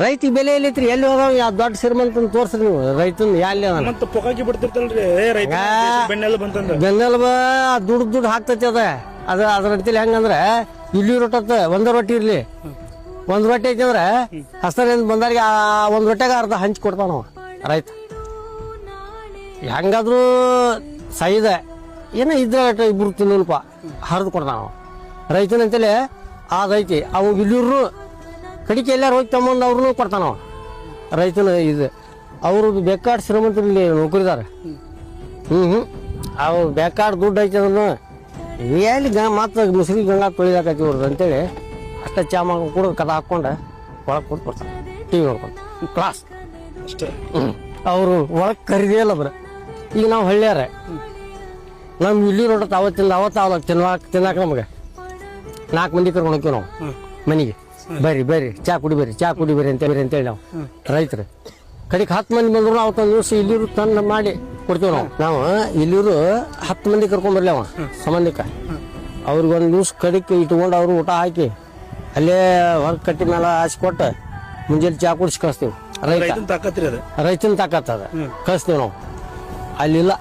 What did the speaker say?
ರೈತಿಗೆ ಬೆಲೆ ಎಲ್ಲೈತ್ರಿ ಎಲ್ಲಿ ಹೋದಾವ ಯಾವ ದೊಡ್ಡ ಶ್ರೀಮಂತ ತೋರ್ಸ್ರಿ ನೀವು ರೈತನ ಎಲ್ಲಿ ಮತ್ತ ಪೊಕಾಕಿ ಬಿಡ್ತಿರ್ತಲ್ರಿ ರೈತ ಬೆನ್ನೆಲ್ಲ ಬಂತಂದ್ರ ಬೆನ್ನೆಲುಬ ದುಡ್ಡು ಹಾಕ್ತೈತಿ ಅದ ಅದ್ರಂತೇಳಿ ಹೆಂಗಂದ್ರೆ ಇಲ್ಲಿ ರೊಟ್ಟ ಒಂದ ರೊಟ್ಟಿ ಇರ್ಲಿ ಒಂದ್ ರೊಟ್ಟಿ ಐತಿ ಅಂದ್ರೆ ಹಸ್ತರಿಂದ ಬಂದವ್ರಿಗೆ ಆ ಒಂದ್ ರೊಟ್ಟೆಗೆ ಅರ್ಧ ಹಂಚಿ ಕೊಡ್ತಾನವ ರೈತ. ಹೆಂಗಾದ್ರೂ ಸೈದ ಏನೋ ಇದ್ರ ಇಬ್ರು ತಿನ್ನಲ್ಪ ಹರಿದು ಕೊಡ್ತಾನವ ರೈತನಂತೇಳಿ ಅದೈತಿ. ಅವು ಇಲ್ಲಿರು ಕಡಿಕೆ ಎಲ್ಲಾರು ಹೋಗಿ ತಮ್ಮಂದು ಅವ್ರನ್ನೂ ಕೊಡ್ತಾನವ ರೈತನ ಇದು. ಅವರು ಬೇಕಾಡ್ ಶ್ರೀಮಂತರಲ್ಲಿ ನೌಕರಿದಾರ ಅವ್ರು ಬೇಕಾಡ್ ದುಡ್ಡು ಐತಿ ಅದನ್ನು ಎಲ್ಲಿ ಮಾತ್ರ ಮುಸ್ರಿ ಗಂಗಾ ತೊಳಿದಾಕೈತಿ ಅವ್ರದ್ದು ಅಂತೇಳಿ ಅಷ್ಟ ಚಾ ಮಾಡ್ಕೊಂಡು ಕೂಡ ಕದ ಹಾಕ್ಕೊಂಡು ಒಳಗೆ ಕೂತ್ ಬರ್ತಾರೆ ಟಿ ವಿ ನೋಡ್ಕೊಂಡು ಕ್ಲಾಸ್ ಅಷ್ಟೇ. ಅವರು ಒಳಗೆ ಕರಿದೇ ಇಲ್ಲ ಬರ. ಈಗ ನಾವು ಹಳ್ಳಿಯಾರ ನಮ್ ಇಲ್ಲಿ ನೋಡತ್ತ ಅವತ್ತ ತಿನ್ನಾಕ ನಮಗೆ 4 ಮಂದಿ ಕರ್ಕೊಂಡು ಹೋಗ್ತೀವಿ ನಾವು ಮನೆಗೆ. ಬರ್ರಿ ಚಾ ಕುಡಿ ಬರ್ರಿ ಅಂತೇಳಿ ನಾವು ರೈತರು ಕಡೆಗೆ 10 ಮಂದಿ ಬಂದ್ರು ಅವತ್ತೊಂದು ದಿವಸ ಇಲ್ಲಿರು ತಂದು ಮಾಡಿ ಕೊಡ್ತೀವಿ ನಾವು ಇಲ್ಲಿರು 10 ಮಂದಿ ಕರ್ಕೊಂಡ್ ಬರ್ಲಿ ಅವ ಸಂಬಂಧಿಕ ಅವ್ರಿಗೊಂದು ದಿವ್ಸ ಕಡಿಕೆ ಇಟ್ಕೊಂಡು ಅವ್ರು ಊಟ ಹಾಕಿ ಅಲ್ಲೇ ಹೊರಗೆ ಕಟ್ಟಿ ಮೇಲೆ ಹಾಸಿ ಕೊಟ್ಟು ಮುಂಜಾನೆ ಚಾ ಕುಡಿಸಿ ಕಳಿಸ್ತೀವಿ. ರೈತನ ತಾಕತ್ತದ ಕಳಿಸ್ತೀವಿ ನಾವು. ಅಲ್ಲಿಲ್ಲ